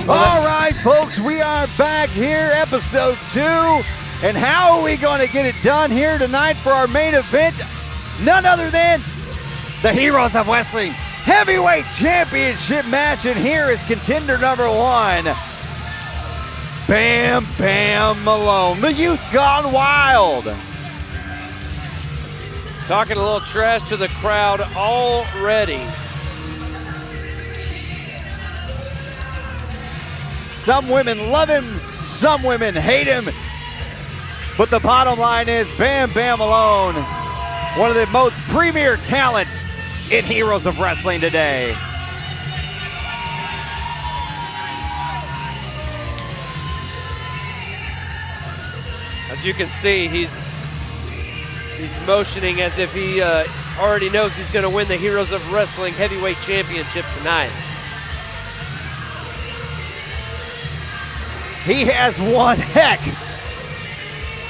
All right, folks, we are back here, episode 2. And how are we going to get it done here tonight for our main event? None other than the Heroes of Wrestling Heavyweight Championship match. And here is contender number 1, Bam Bam Malone, the youth gone wild. Talking a little trash to the crowd already. Some women love him, some women hate him. But the bottom line is Bam Bam Malone, one of the most premier talents in Heroes of Wrestling today. As you can see, he's motioning as if he already knows he's going to win the Heroes of Wrestling Heavyweight Championship tonight. He has one heck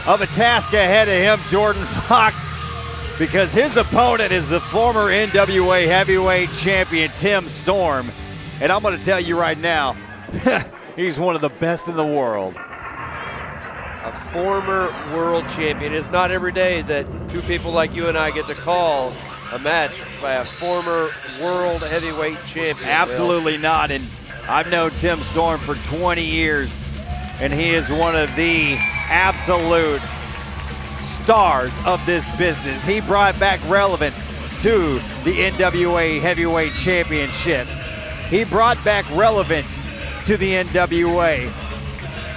of a task ahead of him, Jordan Fox, because his opponent is the former NWA Heavyweight Champion, Tim Storm. And I'm going to tell you right now, he's one of the best in the world. A former world champion. It's not every day that two people like you and I get to call a match by a former world heavyweight champion. Absolutely not. And I've known Tim Storm for 20 years, and he is one of the absolute stars of this business. He brought back relevance to the NWA Heavyweight Championship. He brought back relevance to the NWA.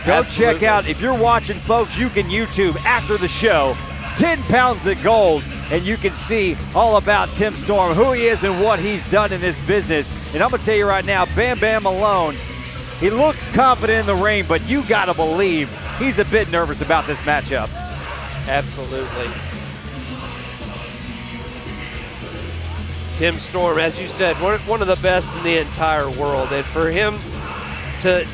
Go Absolutely. check out, if you're watching, folks, you can YouTube after the show, 10 Pounds of Gold, and you can see all about Tim Storm, who he is and what he's done in this business. And I'm going to tell you right now, Bam Bam Malone, he looks confident in the ring, but you got to believe he's a bit nervous about this matchup. Absolutely. Tim Storm, as you said, one of the best in the entire world. And for him to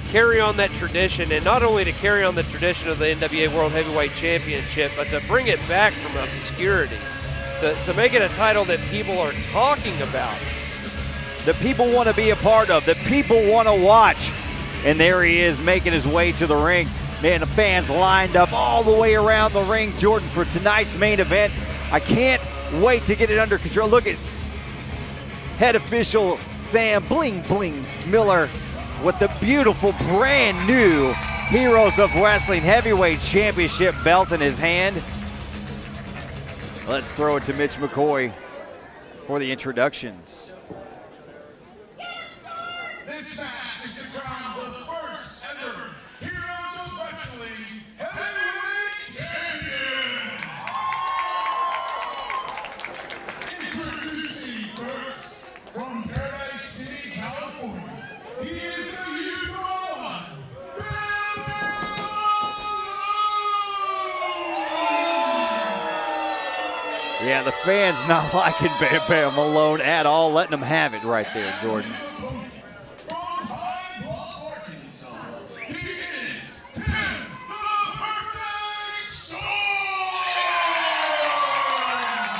carry on that tradition, and not only to carry on the tradition of the NWA World Heavyweight Championship, but to bring it back from obscurity, to make it a title that people are talking about. The people want to be a part of, the people want to watch. And there he is making his way to the ring. Man, the fans lined up all the way around the ring, Jordan, for tonight's main event. I can't wait to get it under control. Look at head official Sam Bling Bling Miller with the beautiful brand new Heroes of Wrestling Heavyweight Championship belt in his hand. Let's throw it to Mitch McCoy for the introductions. This match is to crown the first ever Heroes of Wrestling Heavyweight Champion. Introducing first, from Paradise City, California, he is the youth one, Bam Bam Malone. Yeah, the fans not liking Bam Bam Malone at all, letting him have it right there, Jordan.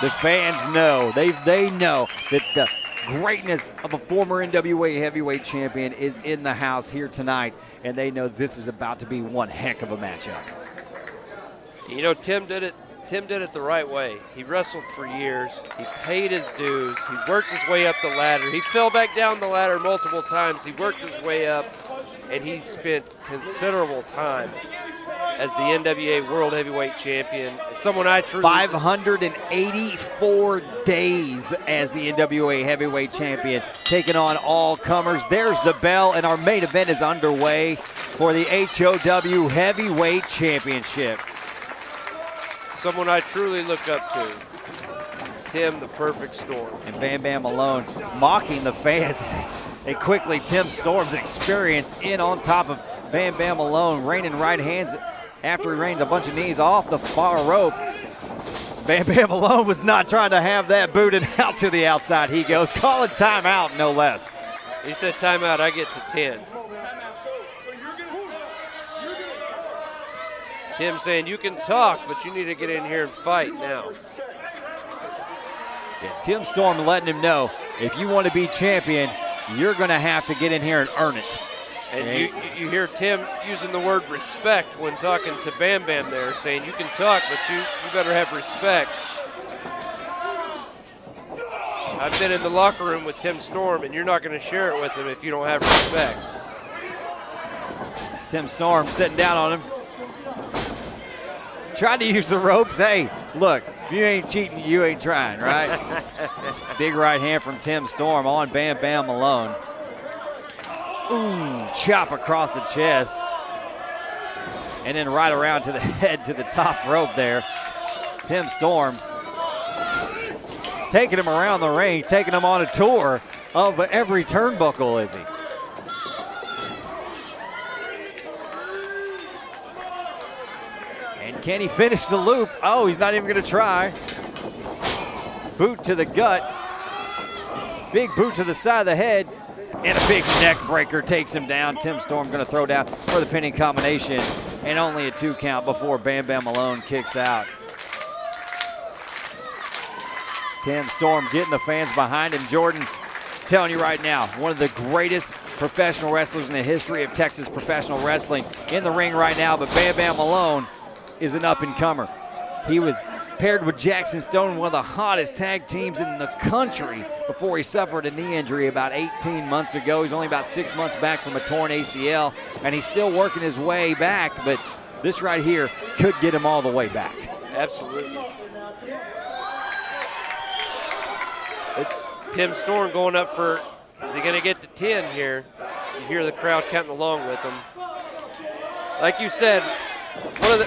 The fans know, they know that the greatness of a former NWA Heavyweight Champion is in the house here tonight, and they know this is about to be one heck of a matchup. You know, Tim did it the right way. He wrestled for years. He paid his dues. He worked his way up the ladder. He fell back down the ladder multiple times. He worked his way up, and he spent considerable time as the NWA World Heavyweight Champion. Someone I truly... 584 days as the NWA Heavyweight Champion, taking on all comers. There's the bell, and our main event is underway for the HOW Heavyweight Championship. Someone I truly look up to. Tim, the perfect Storm. And Bam Bam Malone mocking the fans. And quickly, Tim Storm's experience in on top of Bam Bam Malone, raining right hands after he rained a bunch of knees off the far rope. Bam Bam Malone was not trying to have that booted out to the outside. He goes, calling timeout, no less. He said timeout, I get to 10. Tim saying you can talk, but you need to get in here and fight now. Yeah, Tim Storm letting him know, if you want to be champion, you're going to have to get in here and earn it. And you hear Tim using the word respect when talking to Bam Bam there, saying you can talk, but you better have respect. I've been in the locker room with Tim Storm, and you're not going to share it with him if you don't have respect. Tim Storm sitting down on him. Tried to use the ropes. Hey, look, if you ain't cheating, you ain't trying, right? Big right hand from Tim Storm on Bam Bam Malone. Ooh, chop across the chest. And then right around to the head to the top rope there. Tim Storm taking him around the ring, taking him on a tour of every turnbuckle, is he? And can he finish the loop? Oh, he's not even gonna try. Boot to the gut. Big boot to the side of the head. And a big neck breaker takes him down. Tim Storm gonna throw down for the pinning combination. And only a 2 count before Bam Bam Malone kicks out. Tim Storm getting the fans behind him. Jordan, telling you right now, one of the greatest professional wrestlers in the history of Texas professional wrestling in the ring right now, but Bam Bam Malone is an up-and-comer. He was paired with Jackson Stone, one of the hottest tag teams in the country, before he suffered a knee injury about 18 months ago. He's only about 6 months back from a torn ACL, and he's still working his way back, but this right here could get him all the way back. Absolutely. Tim Storm going up for, is he going to get to 10 here? You hear the crowd counting along with him. Like you said,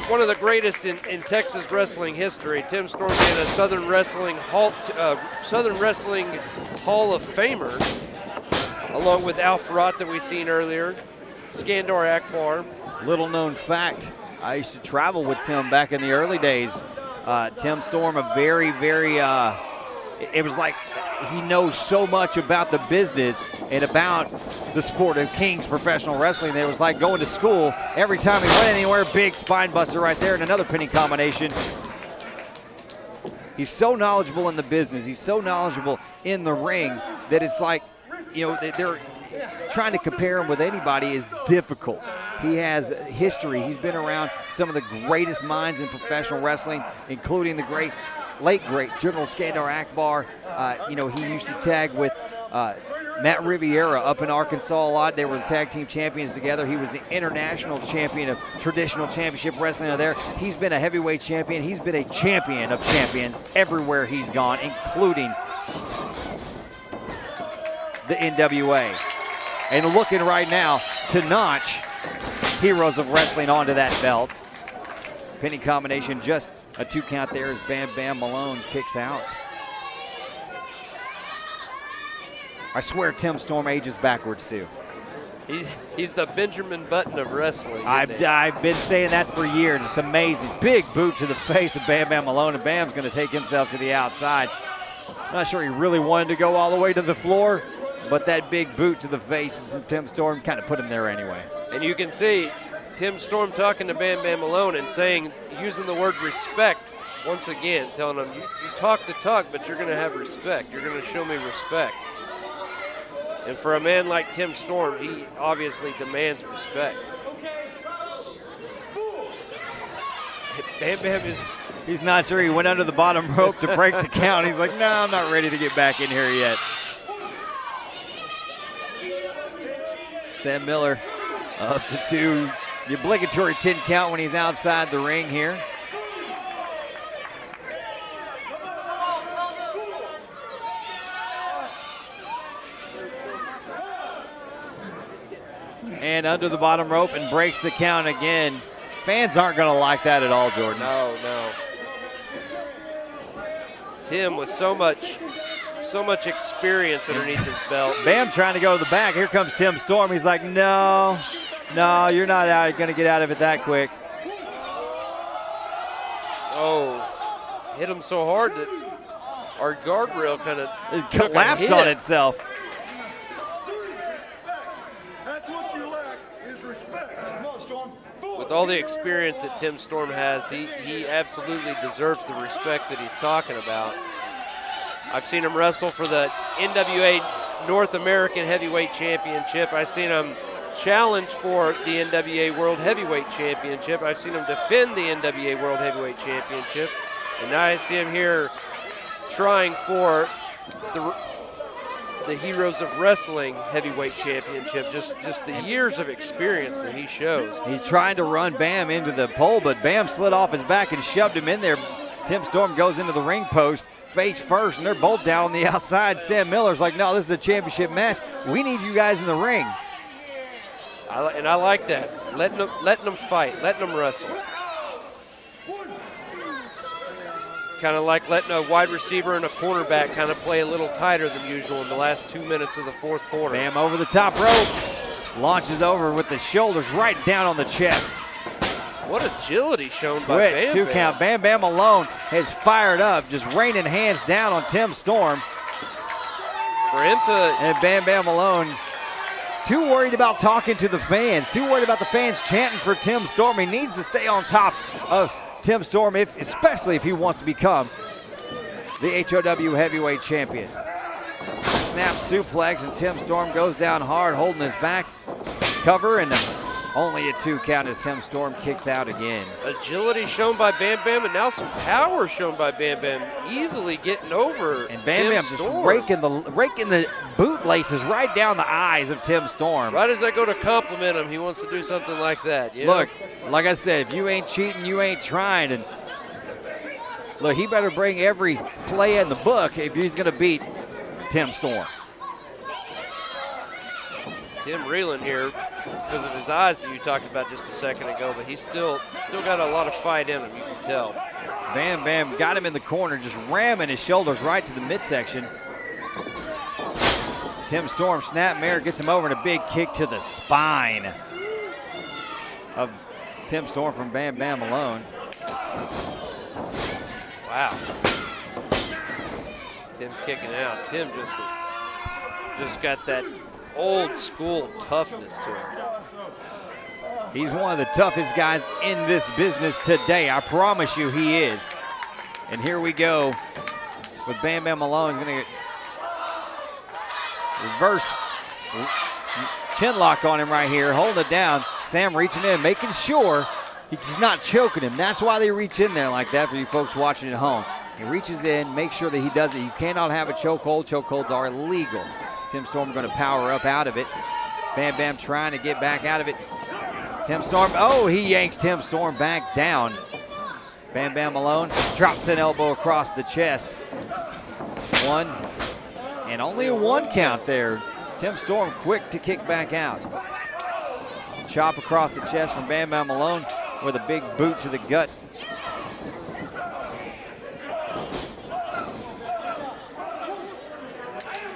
one of the greatest in Texas wrestling history. Tim Storm being a Southern Wrestling Hall of Famer, along with Al Farrat that we seen earlier, Skandar Akbar. Little known fact, I used to travel with Tim back in the early days. Tim Storm, a very, very, it was like he knows so much about the business and about the sport of King's professional wrestling that it was like going to school. Every time he went anywhere, big spine buster right there and another pinning combination. He's so knowledgeable in the business. He's so knowledgeable in the ring that it's like, you know, they're trying to compare him with anybody is difficult. He has history. He's been around some of the greatest minds in professional wrestling, including the late great General Skandar Akbar. You know, he used to tag with Matt Riviera up in Arkansas a lot. They were the tag team champions together. He was the international champion of traditional championship wrestling out there. He's been a heavyweight champion. He's been a champion of champions everywhere he's gone, including the NWA. And looking right now to notch Heroes of Wrestling onto that belt. Pinning combination, just a 2 count there as Bam Bam Malone kicks out. I swear Tim Storm ages backwards too. He's the Benjamin Button of wrestling. I've been saying that for years. It's amazing. Big boot to the face of Bam Bam Malone, and Bam's going to take himself to the outside. I'm not sure he really wanted to go all the way to the floor, but that big boot to the face from Tim Storm kind of put him there anyway. And you can see Tim Storm talking to Bam Bam Malone and using the word respect once again, telling him, you talk the talk, but you're going to have respect. You're going to show me respect. And for a man like Tim Storm, he obviously demands respect. Bam Bam is... He's not sure. He went under the bottom rope to break the count. He's like, no, I'm not ready to get back in here yet. Sam Miller up to 2. The obligatory 10 count when he's outside the ring here. And under the bottom rope and breaks the count again. Fans aren't going to like that at all, Jordan. No. Tim with so much experience underneath his belt. Bam trying to go to the back. Here comes Tim Storm. He's like, no, you're not going to get out of it that quick. Oh, hit him so hard that our guardrail kind of collapsed on itself. With all the experience that Tim Storm has, he absolutely deserves the respect that he's talking about. I've seen him wrestle for the NWA North American Heavyweight Championship. I've seen him challenge for the NWA World Heavyweight Championship. I've seen him defend the NWA World Heavyweight Championship, and now I see him here trying for the Heroes of Wrestling Heavyweight Championship. Just the years of experience that he shows. He's trying to run Bam into the pole, but Bam slid off his back and shoved him in there. Tim Storm goes into the ring post face first, and they're both down on the outside. Sam Miller's like, no, this is a championship match. We need you guys in the ring. I like that. Letting them fight, letting them wrestle. Kind of like letting a wide receiver and a cornerback kind of play a little tighter than usual in the last 2 minutes of the fourth quarter. Bam over the top rope. Launches over with the shoulders right down on the chest. What agility shown by Bam Bam. 2 count. Bam Bam alone has fired up, just raining hands down on Tim Storm. For him to... And Bam Bam alone, too worried about talking to the fans, too worried about the fans chanting for Tim Storm. He needs to stay on top of Tim Storm, especially if he wants to become the HOW Heavyweight Champion. Snap suplex, and Tim Storm goes down hard, holding his back. Cover, and only a 2 count as Tim Storm kicks out again. Agility shown by Bam Bam, and now some power shown by Bam Bam, easily getting over. And Bam Bam just raking the bootlaces right down the eyes of Tim Storm. Right as I go to compliment him, he wants to do something like that. You look, like I said, if you ain't cheating, you ain't trying. And look, he better bring every play in the book if he's going to beat Tim Storm. Tim reeling here because of his eyes that you talked about just a second ago, but he's still got a lot of fight in him, you can tell. Bam Bam got him in the corner, just ramming his shoulders right to the midsection. Tim Storm snapmare gets him over, and a big kick to the spine of Tim Storm from Bam Bam alone. Wow. Tim kicking out. Tim just got that old school toughness to him. He's one of the toughest guys in this business today. I promise you he is. And here we go with Bam Bam alone. He's going to get reverse chin lock on him right here, holding it down. Sam reaching in, making sure he's not choking him. That's why they reach in there like that for you folks watching at home. He reaches in, make sure that he does it. You cannot have a chokehold. Chokeholds are illegal. Tim Storm going to power up out of it. Bam Bam trying to get back out of it. Tim Storm, oh, he yanks Tim Storm back down. Bam Bam alone, drops an elbow across the chest. 1, and only a 1 count there. Tim Storm quick to kick back out. Chop across the chest from Bam Bam alone with a big boot to the gut.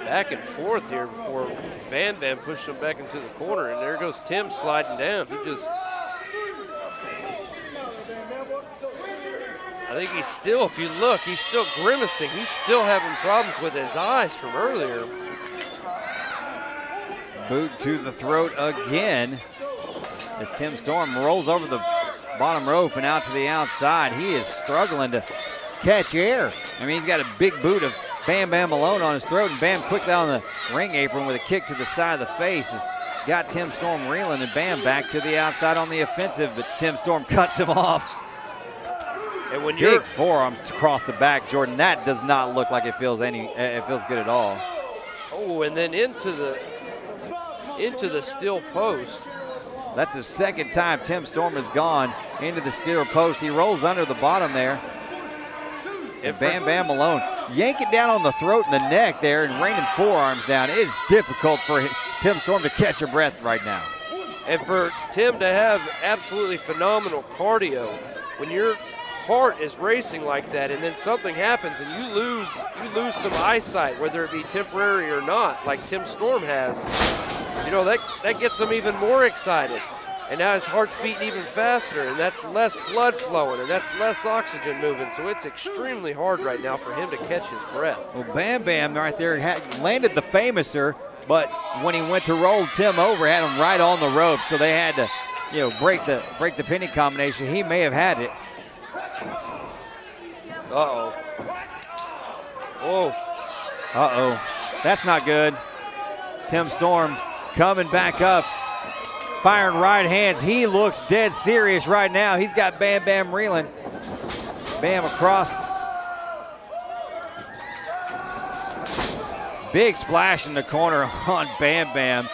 Back and forth here before Bam Bam pushed him back into the corner, and there goes Tim sliding down. I think he's still, if you look, he's still grimacing. He's still having problems with his eyes from earlier. Boot to the throat again as Tim Storm rolls over the bottom rope and out to the outside. He is struggling to catch air. I mean, he's got a big boot of Bam Bam alone on his throat, and Bam quick down the ring apron with a kick to the side of the face has got Tim Storm reeling, and Bam back to the outside on the offensive, but Tim Storm cuts him off. And when big forearms across the back, Jordan, that does not look like it feels good at all. Oh, and then into the steel post. That's the second time Tim Storm has gone into the steel post. He rolls under the bottom there. And Bam Bam alone. Yank it down on the throat and the neck there and raining forearms down. It is difficult for Tim Storm to catch your breath right now. And for Tim to have absolutely phenomenal cardio, when your heart is racing like that and then something happens and you lose some eyesight, whether it be temporary or not, like Tim Storm has, you know, that gets him even more excited. And now his heart's beating even faster, and that's less blood flowing, and that's less oxygen moving. So it's extremely hard right now for him to catch his breath. Well, Bam Bam right there landed the famouser, but when he went to roll Tim over, had him right on the rope. So they had to, you know, break the pinning combination. He may have had it. Uh-oh. Oh. Uh-oh. That's not good. Tim Storm coming back up. firing right hands. He looks dead serious right now. He's got Bam Bam reeling. Bam across. Big splash in the corner on Bam Bam.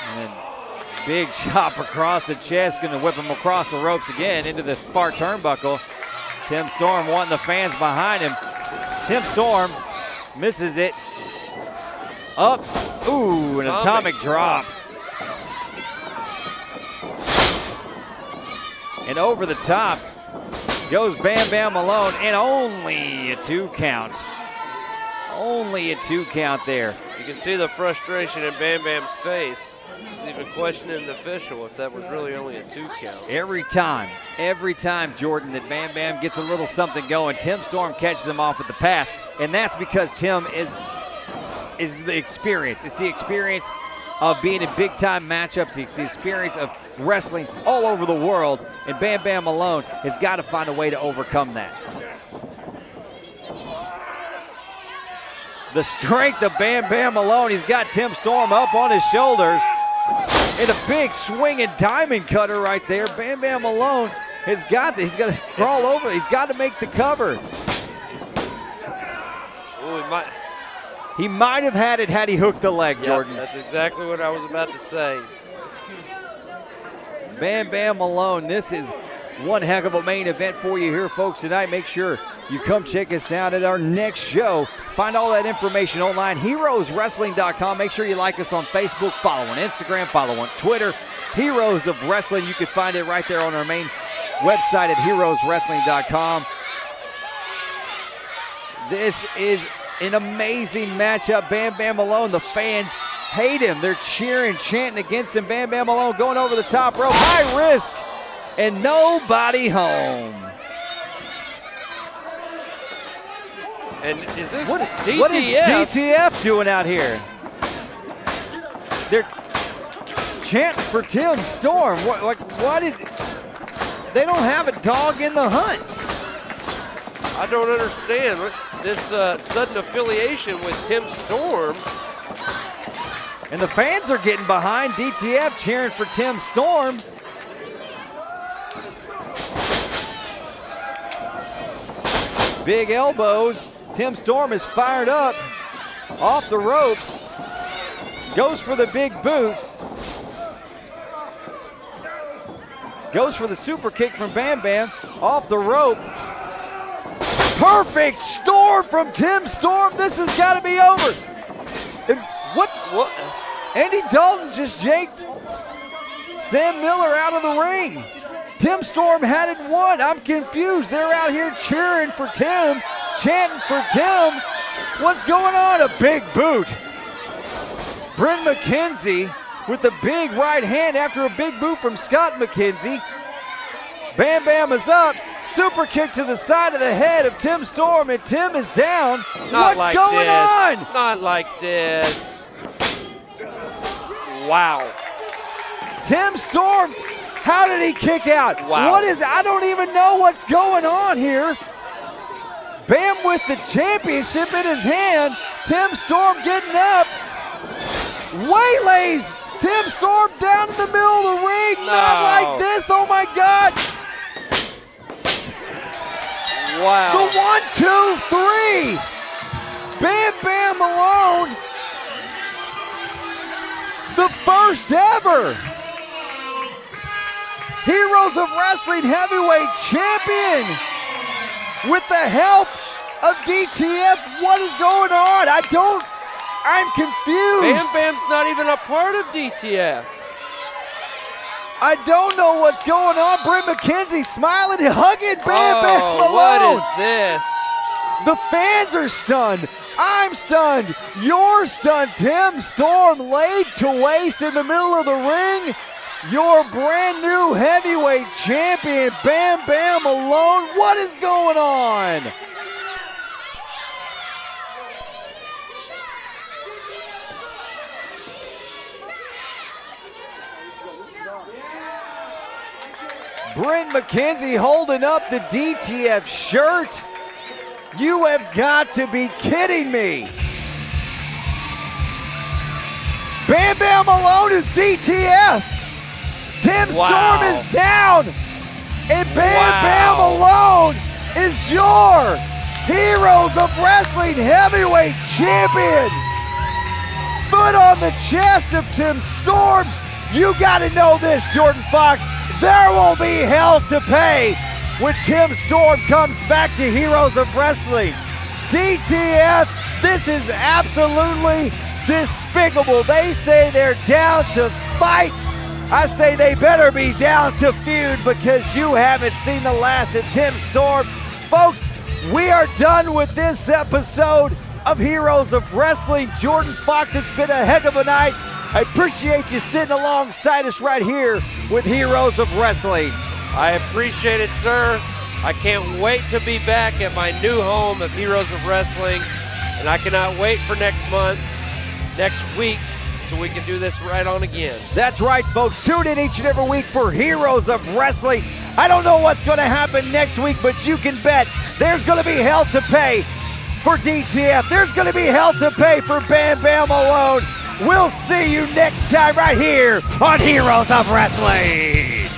And then big chop across the chest, gonna whip him across the ropes again into the far turnbuckle. Tim Storm wanting the fans behind him. Tim Storm misses it. Up, ooh, an atomic drop. And over the top goes Bam Bam Malone, and only a 2 count. Only a 2 count there. You can see the frustration in Bam Bam's face. He's even questioning the official if that was really only a 2 count. Every time, Jordan, that Bam Bam gets a little something going, Tim Storm catches him off with the pass, and that's because Tim is the experience. It's the experience of being in big-time matchups. It's the experience of wrestling all over the world, and Bam Bam Malone has got to find a way to overcome that. The strength of Bam Bam Malone. He's got Tim Storm up on his shoulders. And a big swinging diamond cutter right there. Bam Bam Malone has got this. He's got to crawl over. He's got to make the cover. Ooh, he might have had it had he hooked the leg, Jordan. That's exactly what I was about to say. Bam Bam Malone, this is one heck of a main event for you here, folks, tonight. Make sure you come check us out at our next show. Find all that information online, heroeswrestling.com. Make sure you like us on Facebook, follow on Instagram, follow on Twitter. Heroes of Wrestling, you can find it right there on our main website at heroeswrestling.com. This is an amazing matchup. Bam Bam Malone, the fans hate him. They're cheering, chanting against him. Bam Bam Malone going over the top rope, high risk, and nobody home. And is this what is DTF? DTF doing out here? They're chanting for Tim Storm. What is it? They don't have a dog in the hunt. I don't understand this sudden affiliation with Tim Storm. And the fans are getting behind DTF, cheering for Tim Storm. Big elbows. Tim Storm is fired up off the ropes. Goes for the big boot. Goes for the super kick from Bam Bam off the rope. Perfect storm from Tim Storm. This has got to be over. And what? Andy Dalton just yanked Sam Miller out of the ring. Tim Storm had it won. I'm confused. They're out here cheering for Tim, chanting for Tim. What's going on? A big boot. Brent McKenzie with the big right hand after a big boot from Scott McKenzie. Bam Bam is up. Super kick to the side of the head of Tim Storm, and Tim is down. What's going on? Not like this. Wow. Tim Storm, how did he kick out? Wow. I don't even know what's going on here. Bam with the championship in his hand. Tim Storm getting up. Waylays Tim Storm down in the middle of the ring. No. Not like this. Oh my God. Wow. The 1, 2, 3. Bam Bam Malone. The first ever Heroes of Wrestling Heavyweight Champion with the help of DTF. What is going on? I'm confused. Bam Bam's not even a part of DTF. I don't know what's going on. Brent McKenzie smiling, hugging Bam Bam Malone. What is this? The fans are stunned. I'm stunned. You're stunned. Tim Storm laid to waste in the middle of the ring. Your brand new heavyweight champion, Bam Bam Malone. What is going on? Brent McKenzie holding up the DTF shirt. You have got to be kidding me. Bam Bam Malone is DTF. Tim Storm is down. And Bam Bam Malone is your Heroes of Wrestling Heavyweight Champion. Foot on the chest of Tim Storm. You gotta know this, Jordan Fox. There will be hell to pay when Tim Storm comes back to Heroes of Wrestling. DTF, this is absolutely despicable. They say they're down to fight. I say they better be down to feud because you haven't seen the last of Tim Storm. Folks, we are done with this episode of Heroes of Wrestling. Jordan Fox, it's been a heck of a night. I appreciate you sitting alongside us right here with Heroes of Wrestling. I appreciate it, sir. I can't wait to be back at my new home of Heroes of Wrestling, and I cannot wait for next month, next week, so we can do this right on again. That's right, folks. Tune in each and every week for Heroes of Wrestling. I don't know what's going to happen next week, but you can bet there's going to be hell to pay for DTF. There's going to be hell to pay for Bam Bam Malone. We'll see you next time right here on Heroes of Wrestling.